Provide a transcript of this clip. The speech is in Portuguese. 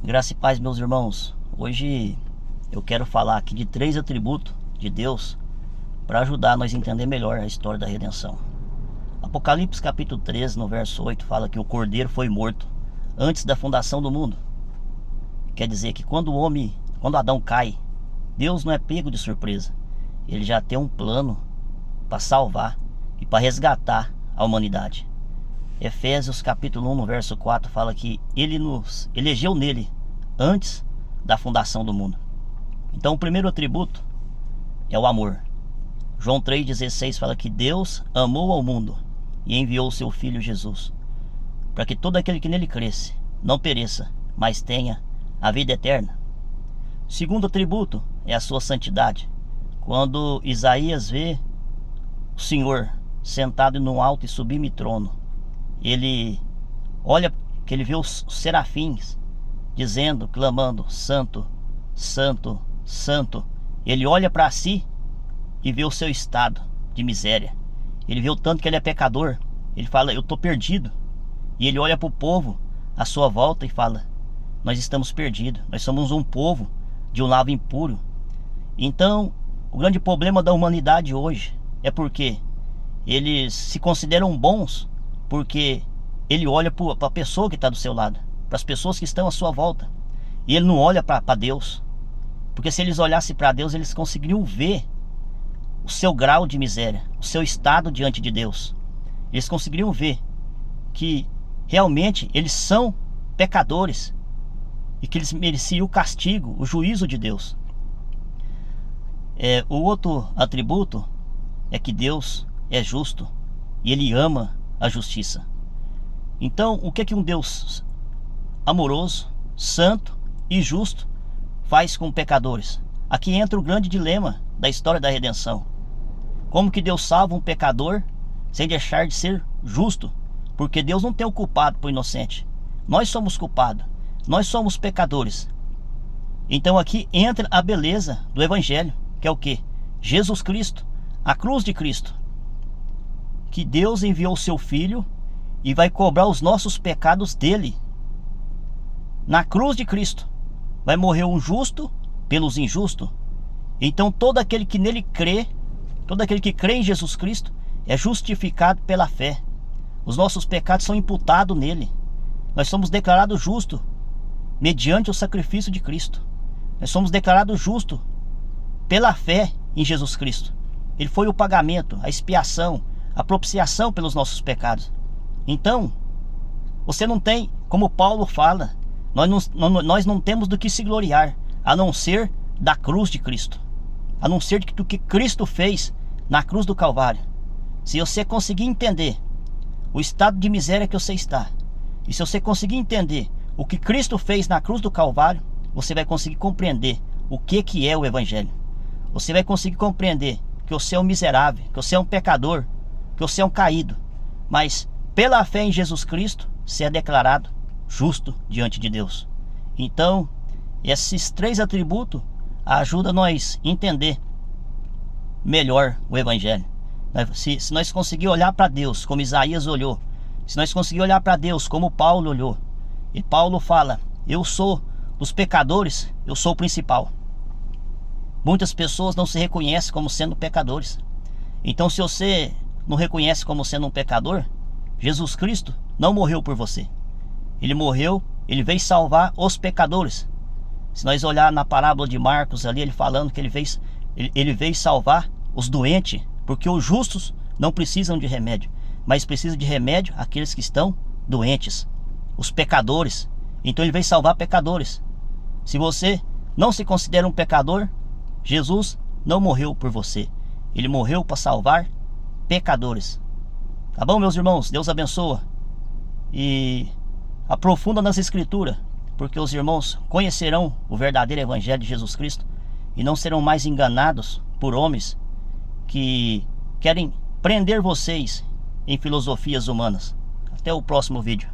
Graça e paz, meus irmãos. Hoje eu quero falar aqui de 3 atributos de Deus para ajudar nós a entender melhor a história da redenção. Apocalipse capítulo 13, no verso 8, fala que o Cordeiro foi morto antes da fundação do mundo. Quer dizer que quando Adão cai, Deus não é pego de surpresa. Ele já tem um plano para salvar e para resgatar a humanidade. Efésios capítulo 1, no verso 4, fala que ele nos elegeu nele antes da fundação do mundo. Então o primeiro atributo é o amor. João 3,16 fala que Deus amou ao mundo e enviou o seu Filho Jesus, para que todo aquele que nele cresce não pereça, mas tenha a vida eterna. O segundo atributo é a sua santidade. Quando Isaías vê o Senhor sentado num alto e sublime trono, ele vê os serafins dizendo, clamando: Santo, Santo, Santo. Ele olha para si e vê o seu estado de miséria. Ele vê o tanto que ele é pecador. Ele fala: eu estou perdido. E ele olha para o povo à sua volta e fala: nós estamos perdidos. Nós somos um povo de um lado impuro. Então, o grande problema da humanidade hoje é porque eles se consideram bons, porque ele olha para a pessoa que está do seu lado, para as pessoas que estão à sua volta, e ele não olha para Deus. Porque se eles olhassem para Deus, eles conseguiriam ver o seu grau de miséria, o seu estado diante de Deus. Eles conseguiriam ver que realmente eles são pecadores e que eles mereciam o castigo, o juízo de Deus. O outro atributo é que Deus é justo e Ele ama a justiça. Então, o que um Deus amoroso, santo e justo faz com pecadores? Aqui entra o grande dilema da história da redenção. Como que Deus salva um pecador sem deixar de ser justo? Porque Deus não tem o culpado por inocente. Nós somos culpados. Nós somos pecadores. Então aqui entra a beleza do Evangelho, que é o quê? Jesus Cristo, a cruz de Cristo. Que Deus enviou o seu Filho e vai cobrar os nossos pecados dele. Na cruz de Cristo vai morrer um justo pelos injustos. Então todo aquele que nele crê, todo aquele que crê em Jesus Cristo é justificado pela fé. Os nossos pecados são imputados nele. Nós somos declarados justos mediante o sacrifício de Cristo. Nós somos declarados justos pela fé em Jesus Cristo. Ele foi o pagamento, a expiação, a propiciação pelos nossos pecados. Então, você não tem, como Paulo fala, nós não temos do que se gloriar, a não ser da cruz de Cristo, a não ser do que Cristo fez na cruz do Calvário. Se você conseguir entender o estado de miséria que você está, e se você conseguir entender o que Cristo fez na cruz do Calvário, você vai conseguir compreender o que é o Evangelho. Você vai conseguir compreender que você é um miserável, que você é um pecador, que você é um caído, mas pela fé em Jesus Cristo, você é declarado justo diante de Deus. Então, esses 3 atributos ajudam nós a entender melhor o Evangelho. Se nós conseguir olhar para Deus como Isaías olhou, se nós conseguir olhar para Deus como Paulo olhou, e Paulo fala: eu sou dos pecadores, eu sou o principal. Muitas pessoas não se reconhecem como sendo pecadores. Então, se você não reconhece como sendo um pecador, Jesus Cristo não morreu por você. Ele morreu, ele veio salvar os pecadores. Se nós olhar na parábola de Marcos ali, ele falando que ele veio salvar os doentes, porque os justos não precisam de remédio, mas precisam de remédio aqueles que estão doentes, os pecadores. Então ele veio salvar pecadores. Se você não se considera um pecador, Jesus não morreu por você. Ele morreu para salvar pecadores. Tá bom, meus irmãos? Deus abençoa. E aprofunda nas Escrituras, porque os irmãos conhecerão o verdadeiro Evangelho de Jesus Cristo e não serão mais enganados por homens que querem prender vocês em filosofias humanas. Até o próximo vídeo.